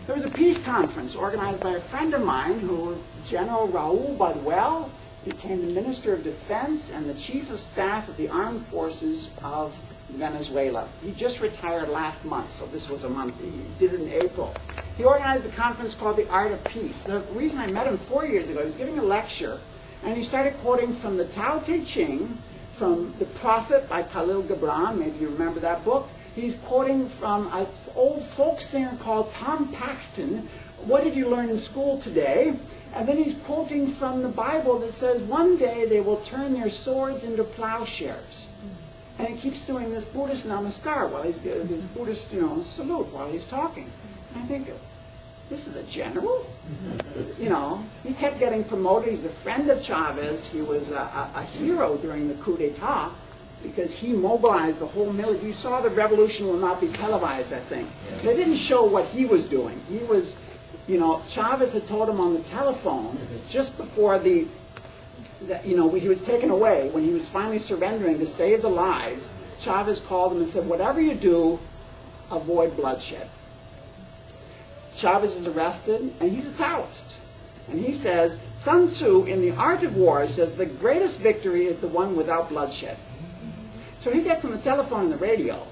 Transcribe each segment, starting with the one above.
There was a peace conference organized by a friend of mine, General Raul Baduel, became the Minister of Defense and the Chief of Staff of the Armed Forces of Venezuela. He just retired last month, so this was a month. He did it in April. He organized a conference called The Art of Peace. The reason I met him 4 years ago, he was giving a lecture, and he started quoting from the Tao Te Ching, from The Prophet by Khalil Gibran. Maybe you remember that book. He's quoting from an old folk singer called Tom Paxton. What did you learn in school today? And then he's quoting from the Bible that says, one day they will turn their swords into plowshares. And he keeps doing this Buddhist namaskar while he's doing this Buddhist, salute while he's talking. And I think, this is a general? He kept getting promoted. He's a friend of Chavez. He was a hero during the coup d'etat because he mobilized the whole military. You saw the revolution will not be televised, I think. They didn't show what he was doing. He was, Chavez had told him on the telephone just before he was taken away, when he was finally surrendering to save the lives. Chavez called him and said, whatever you do, avoid bloodshed. Chavez is arrested, and he's a Taoist. And he says, Sun Tzu, in The Art of War, says the greatest victory is the one without bloodshed. So he gets on the telephone and the radio,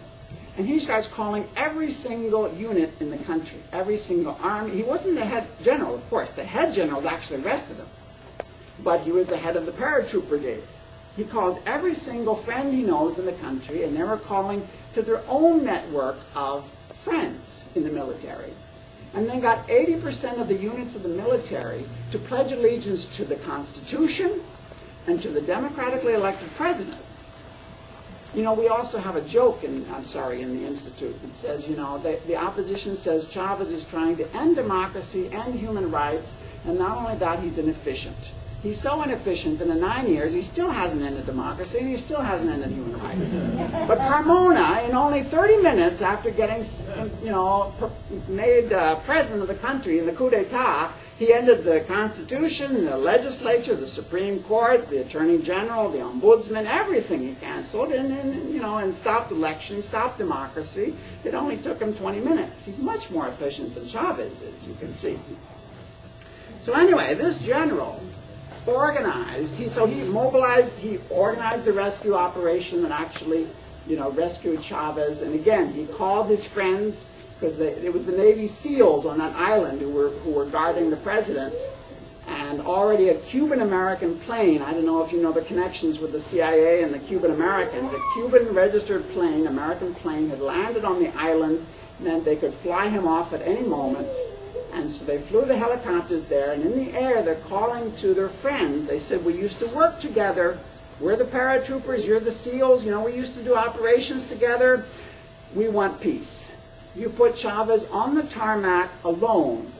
and he starts calling every single unit in the country, every single army. He wasn't the head general, of course. The head general actually arrested him. But he was the head of the paratroop brigade. He calls every single friend he knows in the country, and they were calling to their own network of friends in the military. And they got 80% of the units of the military to pledge allegiance to the Constitution and to the democratically elected president. We also have a joke in the Institute that says, the opposition says Chavez is trying to end democracy and human rights, and not only that, he's inefficient. He's so inefficient that in 9 years he still hasn't ended democracy and he still hasn't ended human rights. But Carmona, in only 30 minutes after getting, made president of the country in the coup d'etat, he ended the Constitution, the legislature, the Supreme Court, the Attorney General, the Ombudsman, everything he canceled, and stopped elections, stopped democracy. It only took him 20 minutes. He's much more efficient than Chavez is, you can see. So anyway, this general organized, he organized the rescue operation that actually, rescued Chavez. And again, he called his friends, because it was the Navy SEALs on that island who were guarding the president. And already a Cuban-American plane, I don't know if you know the connections with the CIA and the Cuban-Americans, a Cuban-registered plane, American plane, had landed on the island, meant they could fly him off at any moment. And so they flew the helicopters there, and in the air they're calling to their friends. They said, we used to work together. We're the paratroopers, you're the SEALs, we used to do operations together. We want peace. You put Chavez on the tarmac alone,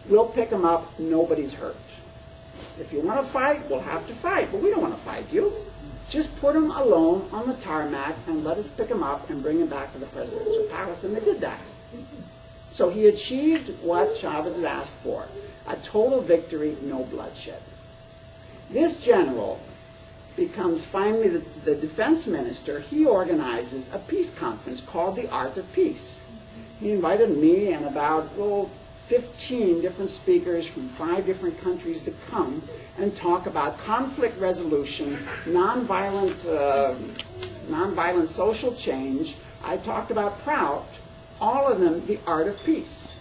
we'll pick him up, nobody's hurt. If you want to fight, we'll have to fight, but we don't want to fight you. Just put him alone on the tarmac and let us pick him up and bring him back to the presidential palace, and they did that. So he achieved what Chavez had asked for, a total victory, no bloodshed. This general becomes finally the defense minister. He organizes a peace conference called The Art of Peace. He invited me and about 15 different speakers from 5 different countries to come and talk about conflict resolution, nonviolent social change. I talked about Prout, all of them the art of peace.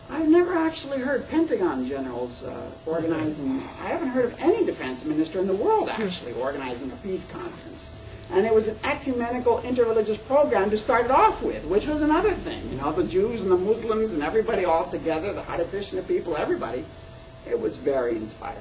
I've never actually heard Pentagon generals organizing. I haven't heard of any defense minister in the world actually organizing a peace conference. And it was an ecumenical interreligious program to start it off with, which was another thing. The Jews and the Muslims and everybody all together, the Hare Krishna people, everybody. It was very inspiring.